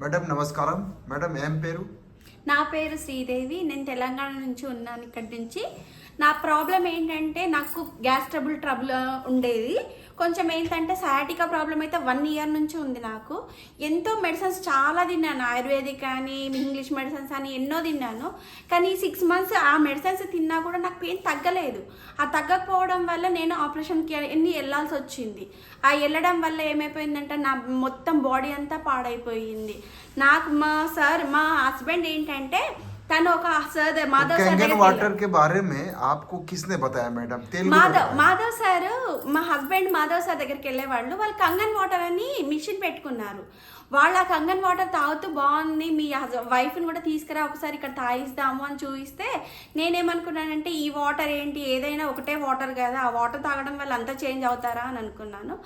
Madam నమస్కారం. Madam ఏం పేరు? నా పేరు శ్రీదేవి. నేను తెలంగాణ నుంచి ఉన్నాను. ఇక్కడి నుంచి నా ప్రాబ్లం ఏంటంటే నాకు గ్యాస్ ట్రబుల్ ఉండేది. కొంచెం ఏంటంటే సయాటికా ప్రాబ్లం అయితే 1 ఇయర్ నుంచి ఉంది నాకు. ఎంతో మెడిసిన్స్ చాలా తిన్నాను, ఆయుర్వేదిక్ అని ఇంగ్లీష్ మెడిసిన్స్ అని ఎన్నో తిన్నాను. కానీ 6 మంత్స్ ఆ మెడిసిన్స్ తిన్నా కూడా నాకు పెయిన్ తగ్గలేదు. ఆ తగ్గకపోవడం వల్ల నేను ఆపరేషన్కి వెళ్ళాల్సి వచ్చింది. ఆ వెళ్ళడం వల్ల ఏమైపోయిందంటే నా మొత్తం బాడీ అంతా పాడైపోయింది. నాకు మా హస్బెండ్ ఏంటంటే తను ఒక సర్ మాధవ్ సార్ వాటర్ के बारे में आपको किसने बताया मैडम? మాధవ్ సార్ మా హస్బెండ్ మాధవ్ సార్ దగ్గరికి వెళ్ళేవాళ్ళు. వాళ్ళు కంగన్ వాటర్ అని మిషన్ పెట్టుకున్నారు. వాళ్ళ కంగన్ వాటర్ తాగుతూ బాగుంది, మీ వైఫ్ని కూడా తీసుకురా ఒకసారి ఇక్కడ తాగిస్తాము అని చూపిస్తే నేనేమనుకున్నానంటే ఈ వాటర్ ఏంటి, ఏదైనా ఒకటే వాటర్ కదా, ఆ వాటర్ తాగడం వల్ల అంతా చేంజ్ అవుతారా అని అనుకున్నాను.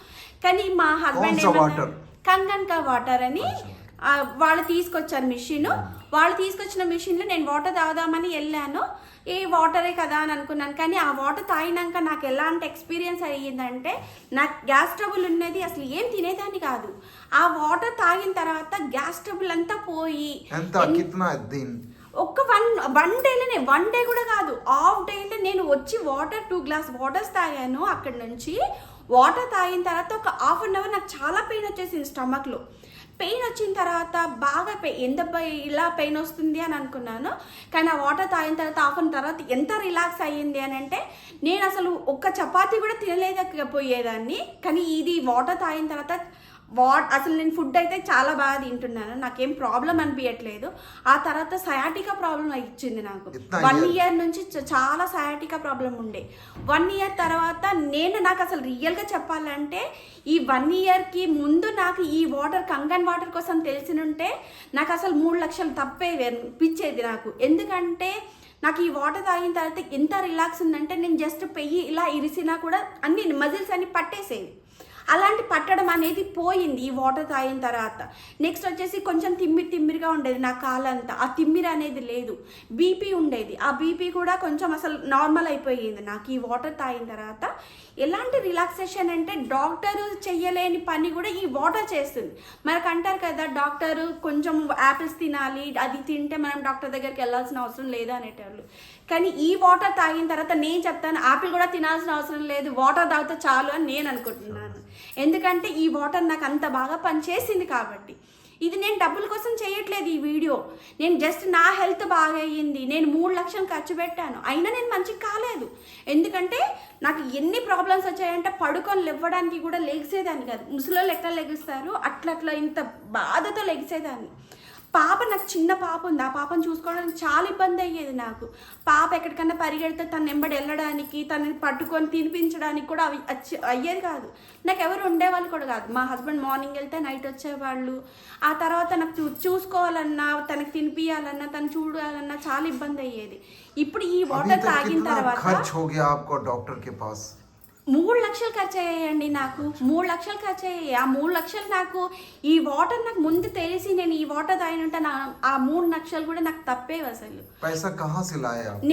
కానీ మా హస్బెండ్ కంగన్ కా వాటర్ అని వాళ్ళు తీసుకొచ్చారు మిషన్. వాళ్ళు తీసుకొచ్చిన మిషన్లో నేను వాటర్ తాగుదామని వెళ్ళాను. ఏ వాటరే కదా అని అనుకున్నాను. కానీ ఆ వాటర్ తాగినాక నాకు ఎలాంటి ఎక్స్పీరియన్స్ అయ్యిందంటే నాకు గ్యాస్ ట్రబుల్ ఉన్నది, అసలు ఏం తినేదాన్ని కాదు. ఆ వాటర్ తాగిన తర్వాత గ్యాస్ ట్రబుల్ అంతా పోయి ఒక్క వన్ డే కూడా కాదు, హాఫ్ డేలో నేను వచ్చి 2 గ్లాస్ వాటర్స్ తాగాను. అక్కడి నుంచి వాటర్ తాగిన తర్వాత ఒక హాఫ్ అన్ అవర్ నాకు చాలా పెయిన్ వచ్చేసింది స్టమక్లో. పెయిన్ వచ్చిన తర్వాత బాగా ఇలా పెయిన్ వస్తుంది అని అనుకున్నాను. కానీ ఆ వాటర్ తాగిన తర్వాత హాఫ్ అన్ తర్వాత ఎంత రిలాక్స్ అయ్యింది అని అంటే నేను అసలు ఒక్క చపాతీ కూడా తినలేకపోయేదాన్ని. కానీ ఇది వాటర్ తాగిన తర్వాత అసలు నేను ఫుడ్ అయితే చాలా బాగా తింటున్నాను, నాకేం ప్రాబ్లం అనిపించట్లేదు. ఆ తర్వాత సయాటికా ప్రాబ్లం ఇచ్చింది నాకు. 1 ఇయర్ నుంచి చాలా సయాటికా ప్రాబ్లం ఉండే. 1 ఇయర్ తర్వాత నాకు అసలు రియల్గా చెప్పాలంటే ఈ 1 ఇయర్కి ముందు నాకు ఈ వాటర్ కంగన్ వాటర్ కోసం తెలిసినుంటే నాకు అసలు 3 లక్షలు తప్పేది నాకు. ఎందుకంటే నాకు ఈ వాటర్ తాగిన తర్వాత ఎంత రిలాక్స్ ఉందంటే నేను జస్ట్ పెయ్యి ఇలా ఇరిసినా కూడా అన్ని మజిల్స్ అన్ని పట్టేసేవి. అలాంటి పట్టడం అనేది పోయింది ఈ వాటర్ తాగిన తర్వాత. నెక్స్ట్ వచ్చేసి కొంచెం తిమ్మిరిగా ఉండేది నా కాలంతా, ఆ తిమ్మిరి అనేది లేదు. బీపీ ఉండేది, ఆ బీపీ కూడా కొంచెం అసలు నార్మల్ అయిపోయింది నాకు ఈ వాటర్ తాగిన తర్వాత. ఎలాంటి రిలాక్సేషన్ అంటే డాక్టరు చెయ్యలేని పని కూడా ఈ వాటర్ చేస్తుంది. మనకు అంటారు కదా డాక్టరు కొంచెం యాపిల్స్ తినాలి, అది తింటే మనం డాక్టర్ దగ్గరికి వెళ్ళాల్సిన అవసరం లేదు అనేటోళ్ళు. కానీ ఈ వాటర్ తాగిన తర్వాత నేను చెప్తాను ఆపిల్ కూడా తినాల్సిన అవసరం లేదు, వాటర్ తాగితే చాలు అని నేను అనుకుంటున్నాను. ఎందుకంటే ఈ వాటర్ నాకు అంత బాగా పనిచేసింది కాబట్టి. ఇది నేను డబ్బుల కోసం చేయట్లేదు ఈ వీడియో, నేను జస్ట్ నా హెల్త్ బాగా అయ్యింది. నేను 3 లక్షలు ఖర్చు పెట్టాను, అయినా నేను మంచిగా కాలేదు. ఎందుకంటే నాకు ఎన్ని ప్రాబ్లమ్స్ వచ్చాయంటే పడుకొని లేవడానికి కూడా లెగిసేదాన్ని కాదు. ముసలోళ్ళు ఎట్లా లెగిస్తారు అట్లా ఇంత బాధతో లెగిసేదాన్ని. నాకు చిన్న పాప ఉంది, ఆ పాపను చూసుకోవడానికి చాలా ఇబ్బంది అయ్యేది నాకు. పాప ఎక్కడికన్నా పరిగెడితే తను వెంబడి వెళ్ళడానికి, తనని పట్టుకొని తినిపించడానికి కూడా అయ్యేది కాదు. నాకు ఎవరు ఉండేవాళ్ళు కూడా కాదు. మా హస్బెండ్ మార్నింగ్ వెళ్తే నైట్ వచ్చేవాళ్ళు. ఆ తర్వాత నాకు చూసుకోవాలన్నా, తనకి తినిపించాలన్నా, తను చూడాలన్నా చాలా ఇబ్బంది అయ్యేది. ఇప్పుడు ఈ వాటర్ తాగిన తర్వాత 3 లక్షలు ఖర్చు అయ్యాయండి నాకు. 3 లక్షలు ఖర్చు అయ్యాయి. ఆ 3 లక్షలు నాకు ఈ వాటర్ నాకు ముందు తెలిసి నేను ఈ వాటర్ తాగినంటే ఆ 3 లక్షలు కూడా నాకు తప్పేవి అసలు.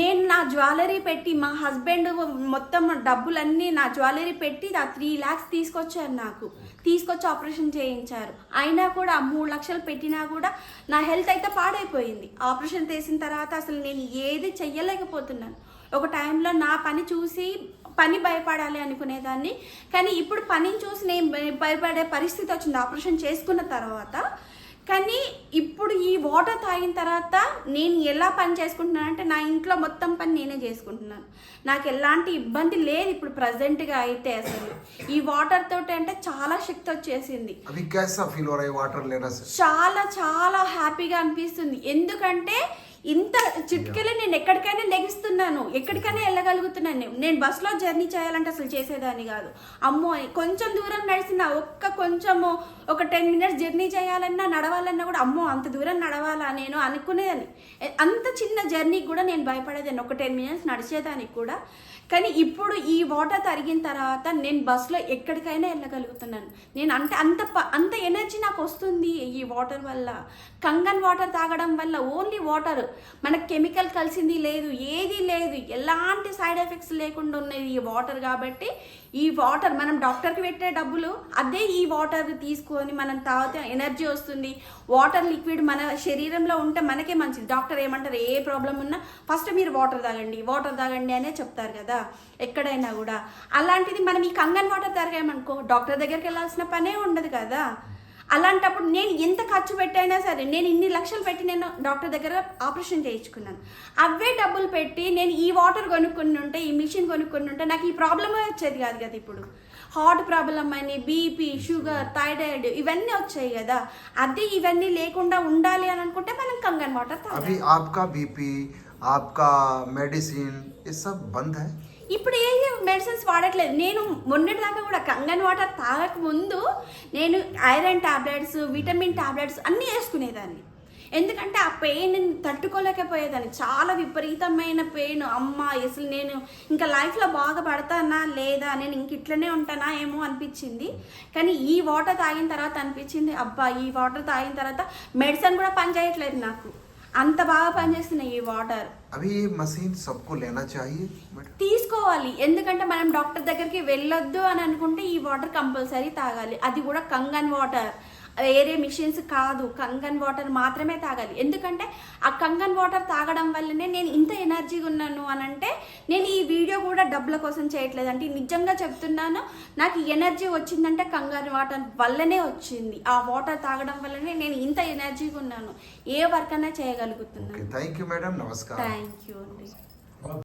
నేను నా జ్యువెలరీ పెట్టి, మా హస్బెండ్ మొత్తం డబ్బులన్నీ నా జ్యువెలరీ పెట్టి ఆ 3 lakhs తీసుకొచ్చారు నాకు. తీసుకొచ్చి ఆపరేషన్ చేయించారు. అయినా కూడా ఆ 3 లక్షలు పెట్టినా కూడా నా హెల్త్ అయితే పాడైపోయింది. ఆపరేషన్ చేసిన తర్వాత అసలు నేను ఏది చెయ్యలేకపోతున్నాను. ఒక టైంలో నా పని చూసి భయపడాలి అనుకునేదాన్ని. కానీ ఇప్పుడు పనిని చూసి నేను భయపడే పరిస్థితి వచ్చింది ఆపరేషన్ చేసుకున్న తర్వాత. కానీ ఇప్పుడు ఈ వాటర్ తాగిన తర్వాత నేను ఎలా పని చేసుకుంటున్నానంటే నా ఇంట్లో మొత్తం పని నేనే చేసుకుంటున్నాను. నాకు ఎలాంటి ఇబ్బంది లేదు ఇప్పుడు ప్రజెంట్గా అయితే. అసలు ఈ వాటర్ తోటి అంటే చాలా శక్తి వచ్చేసింది. చాలా చాలా హ్యాపీగా అనిపిస్తుంది. ఎందుకంటే ఇంత చిట్కెళ్ళి నేను ఎక్కడికైనా లెగిస్తున్నాను, ఎక్కడికైనా వెళ్ళగలుగుతున్నాను. నేను బస్సులో జర్నీ చేయాలంటే అసలు చేసేదాన్ని కాదు. అమ్మో కొంచెం దూరం నడిచిన ఒక 10 minutes జర్నీ చేయాలన్నా, నడవాలన్నా కూడా అమ్మో అంత దూరం నడవాలా నేను అనుకునేదాన్ని. అంత చిన్న జర్నీకి కూడా నేను భయపడేదాన్ని, ఒక 10 minutes నడిచేదానికి కూడా. కానీ ఇప్పుడు ఈ వాటర్ తరిగిన తర్వాత నేను బస్సులో ఎక్కడికైనా వెళ్ళగలుగుతున్నాను. నేను అంటే అంత ఎనర్జీ నాకు వస్తుంది ఈ వాటర్ వల్ల. కంగన్ వాటర్ తాగడం వల్ల ఓన్లీ వాటర్ మనకు కెమికల్ కలిసింది లేదు, ఏది లేదు, ఎలాంటి సైడ్ ఎఫెక్ట్స్ లేకుండా ఉన్నది ఈ వాటర్. కాబట్టి ఈ వాటర్ మనం డాక్టర్కి పెట్టే డబ్బులు అదే ఈ వాటర్ తీసుకొని మనం తాగితే ఎనర్జీ వస్తుంది. వాటర్ లిక్విడ్ మన శరీరంలో ఉంటే మనకే మంచిది. డాక్టర్ ఏమంటారు, ఏ ప్రాబ్లం ఉన్నా ఫస్ట్ మీరు వాటర్ తాగండి అనే చెప్తారు కదా ఎక్కడైనా కూడా. అలాంటిది మనం ఈ కంగన్ వాటర్ తాగామనుకో డాక్టర్ దగ్గరికి వెళ్ళాల్సిన పనే ఉండదు కదా. అలాంటప్పుడు నేను ఎంత ఖర్చు పెట్టైనా సరే, నేను ఇన్ని లక్షలు పెట్టి నేను డాక్టర్ దగ్గర ఆపరేషన్ చేయించుకున్నాను. అవే డబ్బులు పెట్టి నేను ఈ వాటర్ కొనుక్కొని ఉంటే, ఈ మిషన్ కొనుక్కొని ఉంటే నాకు ఈ ప్రాబ్లమే వచ్చేది కాదు కదా. ఇప్పుడు హార్ట్ ప్రాబ్లం అని, బీపీ, షుగర్, థైరాయిడ్ ఇవన్నీ వచ్చాయి కదా. అది ఇవన్నీ లేకుండా ఉండాలి అని అనుకుంటే మనం కంగన్ వాటర్ తాగాలి. अभी आपका बीपी, आपका मेडिसिन ये सब बंद है? ఇప్పుడు ఏ మెడిసిన్స్ వాడట్లేదు. నేను మొన్నటి దాకా కూడా కంగన్ వాటర్ తాగక ముందు నేను ఐరన్ టాబ్లెట్స్, విటమిన్ టాబ్లెట్స్ అన్నీ వేసుకునేదాన్ని. ఎందుకంటే ఆ పెయిన్ తట్టుకోలేకపోయేదాన్ని. చాలా విపరీతమైన పెయిన్. అమ్మ అసలు నేను ఇంకా లైఫ్లో బాగా పడతానా లేదా, నేను ఇంక ఇట్లనే ఉంటానా ఏమో అనిపించింది. కానీ ఈ వాటర్ తాగిన తర్వాత అనిపించింది, అబ్బా ఈ వాటర్ తాగిన తర్వాత మెడిసిన్ కూడా పని చేయట్లేదు నాకు, అంత బాగా పనిచేస్తున్నాయి ఈ వాటర్. अभी ये मशीन सबको लेना चाहिए मैडम? తీసుకోవాలి. ఎందుకంటే మనం డాక్టర్ దగ్గరికి వెళ్ళొద్దు అని అనుకుంటే ఈ వాటర్ కంపల్సరీ తాగాలి. అది కూడా కంగన్ వాటర్, వేరే మిషన్స్ కాదు, కంగన్ వాటర్ మాత్రమే తాగాలి. ఎందుకంటే ఆ కంగన్ వాటర్ తాగడం వల్లనే నేను ఇంత ఎనర్జీగా ఉన్నాను అని అంటే, నేను ఈ వీడియో కూడా డబ్బుల కోసం చేయట్లేదు అంటే నిజంగా చెప్తున్నాను. నాకు ఎనర్జీ వచ్చిందంటే కంగన్ వాటర్ వల్లనే వచ్చింది. ఆ వాటర్ తాగడం వల్లనే నేను ఇంత ఎనర్జీగా ఉన్నాను, ఏ వర్క్ అయినా చేయగలుగుతున్నాను. थैंक यू मैडम, नमस्कार. థ్యాంక్ యూ అండి.